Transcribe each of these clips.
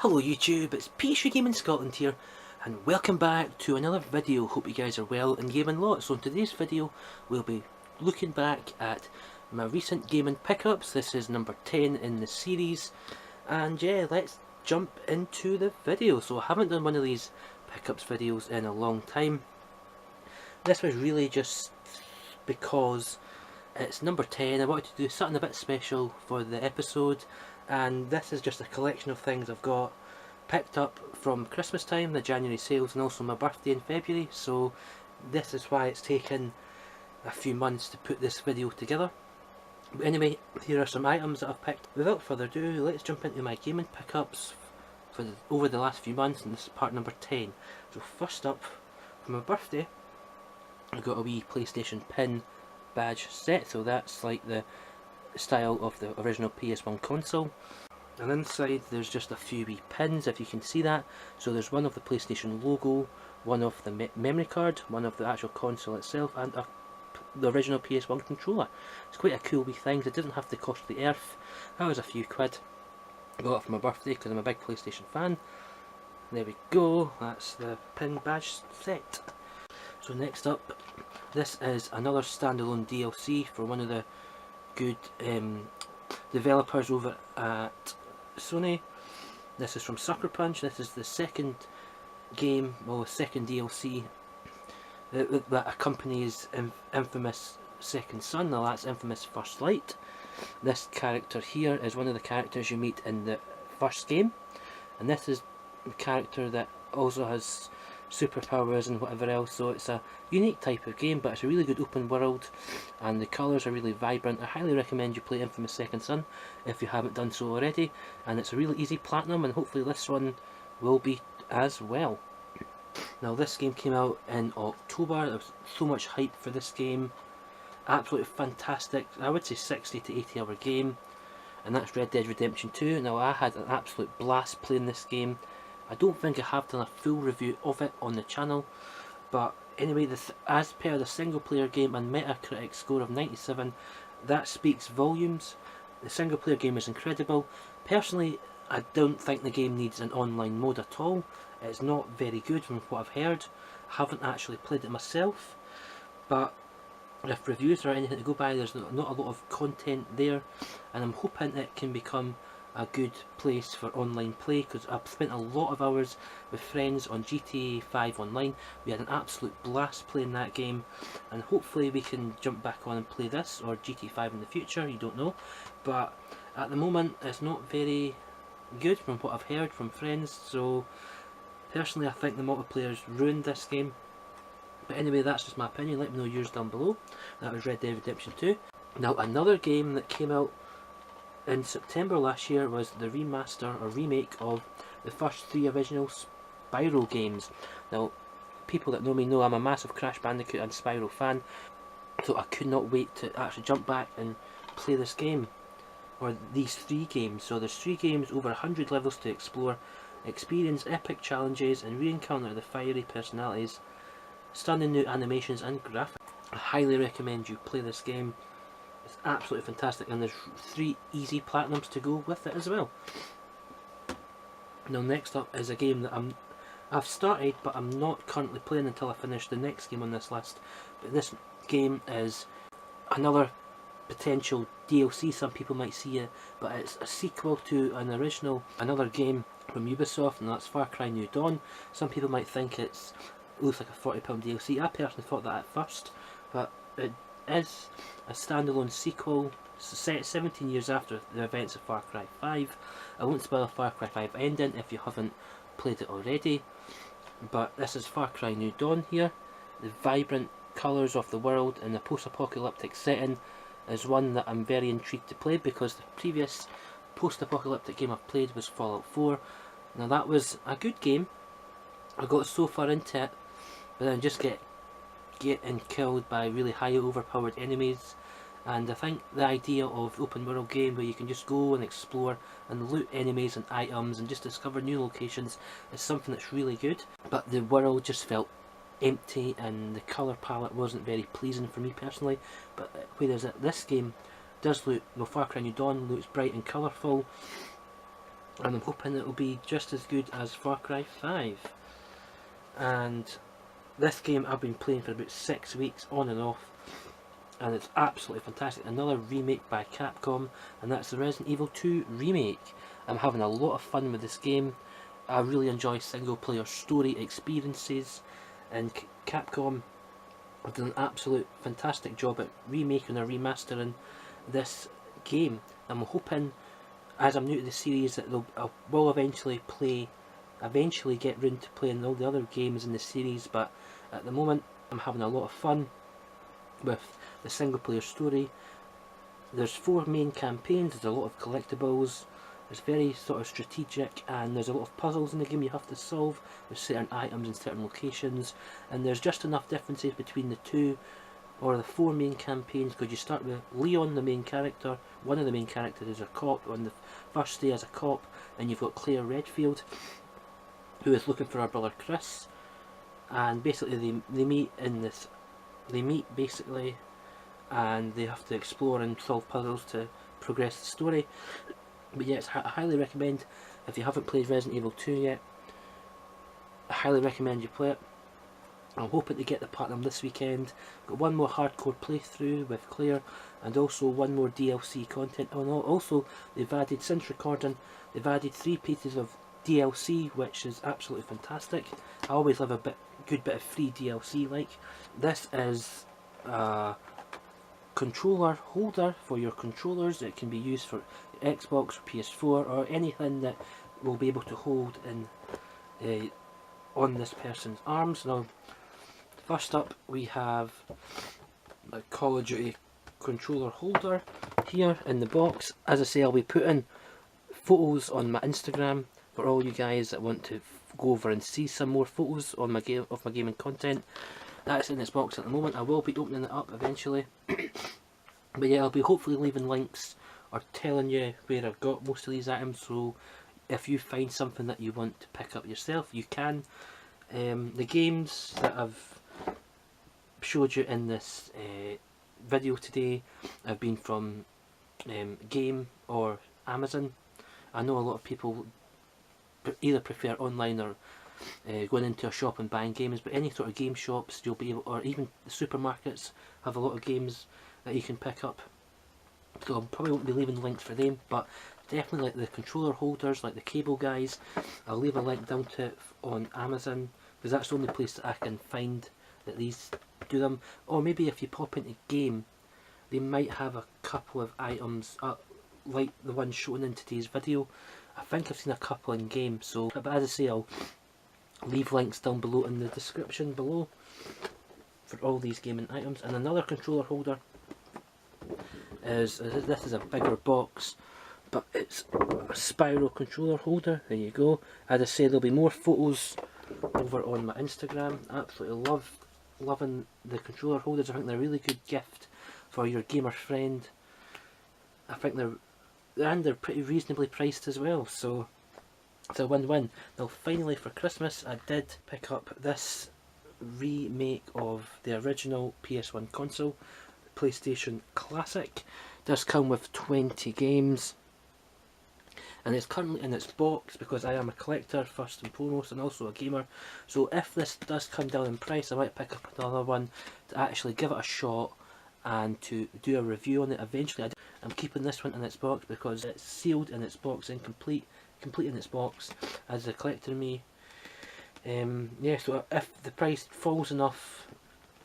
Hello YouTube, it's PS4 Gaming Scotland here, and welcome back to another video. Hope you guys are well and gaming lots. So in today's video we'll be looking back at my recent gaming pickups. This is number 10 in the series, and yeah, let's jump into the video. So I haven't done one of these pickups videos in a long time. This was really just because it's number 10. I wanted to do something a bit special for the episode, and this is just a collection of things I've got picked up from Christmas time, the January sales, and also my birthday in February. So this is why it's taken a few months to put this video together. But anyway, here are some items that I've picked. Without further ado, let's jump into my gaming pickups for over the last few months, and this is part number 10. So first up, for my birthday, I got a wee PlayStation pin badge set, so that's like the style of the original PS1 console. And inside there's just a few wee pins, if you can see that. So there's one of the PlayStation logo, one of the memory card, one of the actual console itself, and the original PS1 controller. It's quite a cool wee thing. It didn't have to cost the earth. That was a few quid. Got it for my birthday because I'm a big PlayStation fan. There we go, that's the pin badge set. So next up, this is another standalone DLC for one of the good developers over at Sony. This is from Sucker Punch. This is the second game, well, second DLC that accompanies Infamous Second Son. Now that's Infamous First Light. This character here is one of the characters you meet in the first game, and this is a character that also has superpowers and whatever else, so it's a unique type of game, but it's a really good open world and the colours are really vibrant. I highly recommend you play Infamous Second Son if you haven't done so already, and it's a really easy platinum, and hopefully this one will be as well. Now this game came out in October. There was so much hype for this game, absolutely fantastic. I would say 60 to 80 hour game, and that's Red Dead Redemption 2. Now I had an absolute blast playing this game. I don't think I have done a full review of it on the channel, but anyway, as per the single player game and Metacritic score of 97, that speaks volumes. The single player game is incredible. Personally, I don't think the game needs an online mode at all. It's not very good from what I've heard. I haven't actually played it myself, but if reviews are anything to go by, there's not a lot of content there, and I'm hoping it can become a good place for online play, because I've spent a lot of hours with friends on GTA 5 online. We had an absolute blast playing that game, and hopefully we can jump back on and play this or GTA 5 in the future. You don't know, but at the moment it's not very good from what I've heard from friends. So personally I think the multiplayer's ruined this game, but anyway, that's just my opinion. Let me know yours down below. That was Red Dead Redemption 2. Now another game that came out in September last year was the remaster or remake of the first 3 original Spyro games. Now, people that know me know I'm a massive Crash Bandicoot and Spyro fan, so I could not wait to actually jump back and play this game, or these 3 games. So there's 3 games, over 100 levels to explore, experience epic challenges and re-encounter the fiery personalities, stunning new animations and graphics. I highly recommend you play this game. It's absolutely fantastic, and there's 3 easy platinums to go with it as well. Now next up is a game that I've started, but I'm not currently playing until I finish the next game on this list. But this game is another potential DLC, some people might see it, but it's a sequel to another game from Ubisoft, and that's Far Cry New Dawn. Some people might think it looks like a £40 DLC. I personally thought that at first, but it is a standalone sequel set 17 years after the events of Far Cry 5. I won't spoil Far Cry 5 ending if you haven't played it already, but this is Far Cry New Dawn here. The vibrant colours of the world in the post-apocalyptic setting is one that I'm very intrigued to play, because the previous post-apocalyptic game I've played was Fallout 4. Now that was a good game. I got so far into it, but then just getting killed by really high overpowered enemies, and I think the idea of open world game where you can just go and explore and loot enemies and items and just discover new locations is something that's really good, but the world just felt empty and the colour palette wasn't very pleasing for me personally. But whereas this game does look, well, Far Cry New Dawn looks bright and colourful, and I'm hoping it will be just as good as Far Cry 5. And this game I've been playing for about 6 weeks on and off, and it's absolutely fantastic. Another remake by Capcom, and that's the Resident Evil 2 remake. I'm having a lot of fun with this game. I really enjoy single player story experiences, and Capcom have done an absolute fantastic job at remaking or remastering this game. I'm hoping, as I'm new to the series, that I will eventually get round to playing all the other games in the series, but at the moment I'm having a lot of fun with the single player story. There's 4 main campaigns, there's a lot of collectibles, it's very sort of strategic, and there's a lot of puzzles in the game you have to solve with certain items in certain locations, and there's just enough differences between the 2 or the 4 main campaigns, because you start with Leon, the main character. One of the main characters is a cop on the first day as a cop, and you've got Claire Redfield, who is looking for her brother Chris, and basically they meet in this, basically, and they have to explore and solve puzzles to progress the story. But yes, I highly recommend, if you haven't played Resident Evil 2 yet, I highly recommend you play it. I'm hoping to get the platinum this weekend. Got one more hardcore playthrough with Claire, and also one more DLC content. Oh no, also they've added, since recording, they've added 3 pieces of DLC, which is absolutely fantastic. I always love a good bit of free DLC like. This is a controller holder for your controllers. It can be used for Xbox or PS4 or anything that will be able to hold in on this person's arms. Now, first up we have a Call of Duty controller holder here in the box. As I say, I'll be putting photos on my Instagram for all you guys that want to go over and see some more photos on my of my gaming content. That's in this box at the moment. I will be opening it up eventually. But yeah, I'll be hopefully leaving links or telling you where I've got most of these items, so if you find something that you want to pick up yourself, you can. The games that I've showed you in this video today have been from Game or Amazon. I know a lot of people either prefer online or going into a shop and buying games, but any sort of game shops you'll be able, or even the supermarkets have a lot of games that you can pick up. So I probably won't be leaving links for them, but definitely like the controller holders, like the cable guys, I'll leave a link down to it on Amazon, because that's the only place that I can find that these do them. Or maybe if you pop into Game, they might have a couple of items like the one shown in today's video. I think I've seen a couple in Game, so, but as I say, I'll leave links down below in the description below for all these gaming items. And another controller holder is, this is a bigger box, but it's a spiral controller holder. There you go. As I say, there'll be more photos over on my Instagram. Absolutely loving the controller holders. I think they're a really good gift for your gamer friend. I think they're pretty reasonably priced as well, so it's a win-win. Now finally, for Christmas, I did pick up this remake of the original PS1 console, PlayStation Classic. It does come with 20 games, and it's currently in its box because I am a collector first and foremost, and also a gamer. So if this does come down in price, I might pick up another one to actually give it a shot and to do a review on it eventually. I'm keeping this one in its box because it's sealed in its box and complete in its box as a collector in me. Yeah, so if the price falls enough,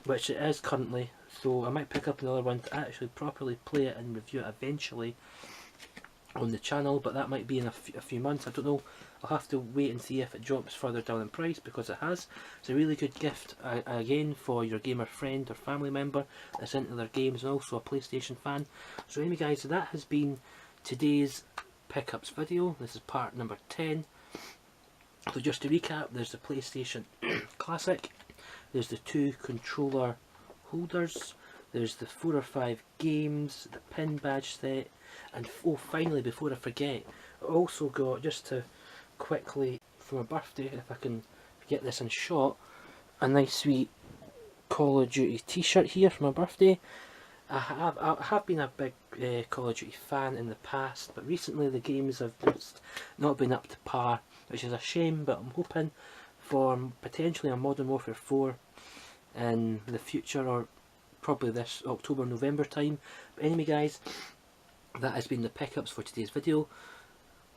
which it is currently, so I might pick up another one to actually properly play it and review it eventually on the channel, but that might be in a few months, I don't know. I'll have to wait and see if it drops further down in price, because it has. It's a really good gift, again, for your gamer friend or family member that's into their games and also a PlayStation fan. So anyway guys, so that has been today's pickups video. This is part number 10. So just to recap, there's the PlayStation Classic, there's the 2 controller holders, there's the 4 or 5 games, the pin badge set, and oh, finally, before I forget, I also got, just to quickly, for my birthday, if I can get this in shot, a nice sweet Call of Duty t-shirt here for my birthday. I have been a big Call of Duty fan in the past, but recently the games have just not been up to par, which is a shame, but I'm hoping for potentially a Modern Warfare 4 in the future, or probably this October, November time. But anyway guys, that has been the pickups for today's video.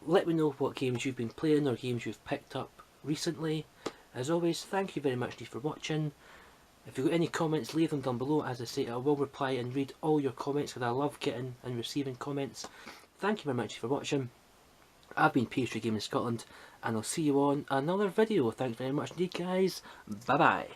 Let me know what games you've been playing or games you've picked up recently. As always, thank you very much for watching. If you've got any comments, leave them down below. As I say, I will reply and read all your comments because I love getting and receiving comments. Thank you very much for watching. I've been PS4 Gaming Scotland, and I'll see you on another video. Thanks very much indeed guys. Bye bye.